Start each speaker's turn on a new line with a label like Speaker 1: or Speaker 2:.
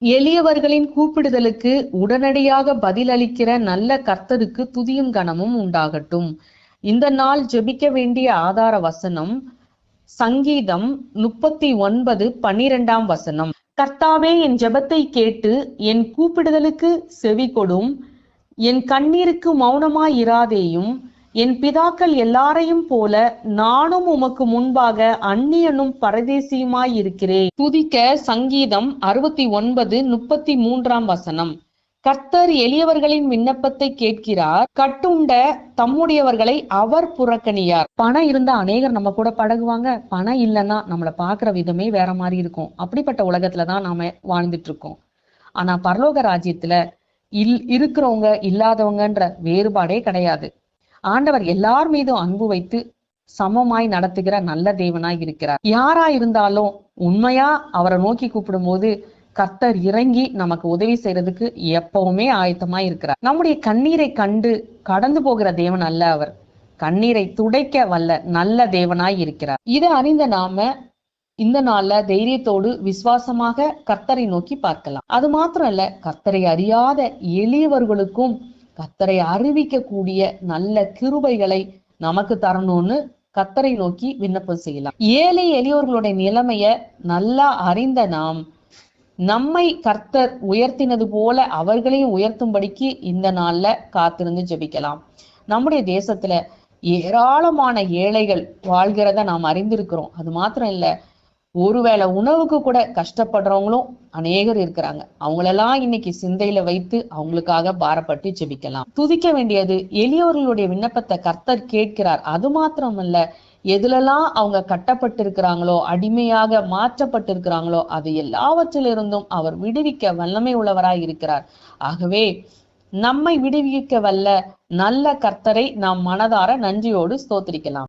Speaker 1: எளியவர்களின் கூப்பிடுதலுக்கு உடனடியாக பதிலளிக்கிற நல்ல கர்த்தருக்கு துதியும் கனமும் உண்டாகட்டும். இந்த நாள் ஜெபிக்க வேண்டிய ஆதார வசனம் சங்கீதம் 39:12 வசனம். கர்த்தாவே, என் ஜெபத்தை கேட்டு என் கூப்பிடுதலுக்கு செவி கொடும். என் கண்ணீருக்கு மௌனமாயிராதேயும். என் பிதாக்கள் எல்லாரையும் போல நானும் உமக்கு முன்பாக அந்நியனும் பரதேசியுமாயிருக்கிறேன். துதிக்க சங்கீதம் 69:33 வசனம். கர்த்தர் எளியவர்களின் விண்ணப்பத்தை கேட்கிறார். கட்டுண்ட தம்முடையவர்களை அவர் புறக்கணியார். பணம் இருந்தா அநேகர் நம்ம கூட பழகுவாங்க, பணம் இல்லைன்னா நம்மளை பாக்குற விதமே வேற மாதிரி இருக்கும். அப்படிப்பட்ட உலகத்துலதான் நாம வாழ்ந்துட்டு இருக்கோம். ஆனா பரலோக ராஜ்யத்துல இருக்கிறவங்க இல்லாதவங்கன்ற வேறுபாடே கிடையாது. ஆண்டவர் எல்லார் மீதும் அன்பு வைத்து சமமாய் நடத்துகிற நல்ல தேவனாய் இருக்கிறார். யாரா இருந்தாலும் உண்மையா அவரை நோக்கி கூப்பிடும் போது கர்த்தர் இறங்கி நமக்கு உதவி செய்யறதுக்கு எப்பவுமே ஆயத்தமாய் இருக்கிறார். நம்முடைய கண்ணீரை கண்டு கடந்து போகிற தேவன் அல்ல, அவர் கண்ணீரை துடைக்க வல்ல நல்ல தேவனாய் இருக்கிறார். இதை அறிந்த நாம இந்த நாள்ல தைரியத்தோடு விசுவாசமாக கர்த்தரை நோக்கி பார்க்கலாம். அது மாத்திரம் இல்ல, கர்த்தரை அறியாத எளியவர்களுக்கும் கர்த்தரை அறிவிக்க கூடிய நல்ல கிருபைகளை நமக்கு தரணும்னு கர்த்தரை நோக்கி விண்ணப்பம் செய்யலாம். ஏழை எளியோர்களுடைய நிலைமைய நல்லா அறிந்த நாம் நம்மை கர்த்தர் உயர்த்தினது போல அவர்களையும் உயர்த்தும்படிக்கு இந்த நாள்ல காத்திருந்து ஜெபிக்கலாம். நம்முடைய தேசத்துல ஏராளமான ஏழைகள் வாழ்கிறத நாம் அறிந்திருக்கிறோம். அது மாத்திரம் இல்ல, ஒருவேளை உணவுக்கு கூட கஷ்டப்படுறவங்களும் அநேகர் இருக்கிறாங்க. அவங்களெல்லாம் இன்னைக்கு சிந்தையில வைத்து அவங்களுக்காக பாரப்பட்டு ஜெபிக்கலாம். துதிக்க வேண்டியது எளியவர்களுடைய விண்ணப்பத்தை கர்த்தர் கேட்கிறார். அது மாத்திரமல்ல, எதுலெல்லாம் அவங்க கட்டப்பட்டிருக்கிறாங்களோ, அடிமையாக மாற்றப்பட்டிருக்கிறாங்களோ, அது எல்லாவற்றிலிருந்தும் அவர் விடுவிக்க வல்லமை உள்ளவராய் இருக்கிறார். ஆகவே நம்மை விடுவிக்க வல்ல நல்ல கர்த்தரை நாம் மனதார நன்றியோடு ஸ்தோத்திரிக்கலாம்.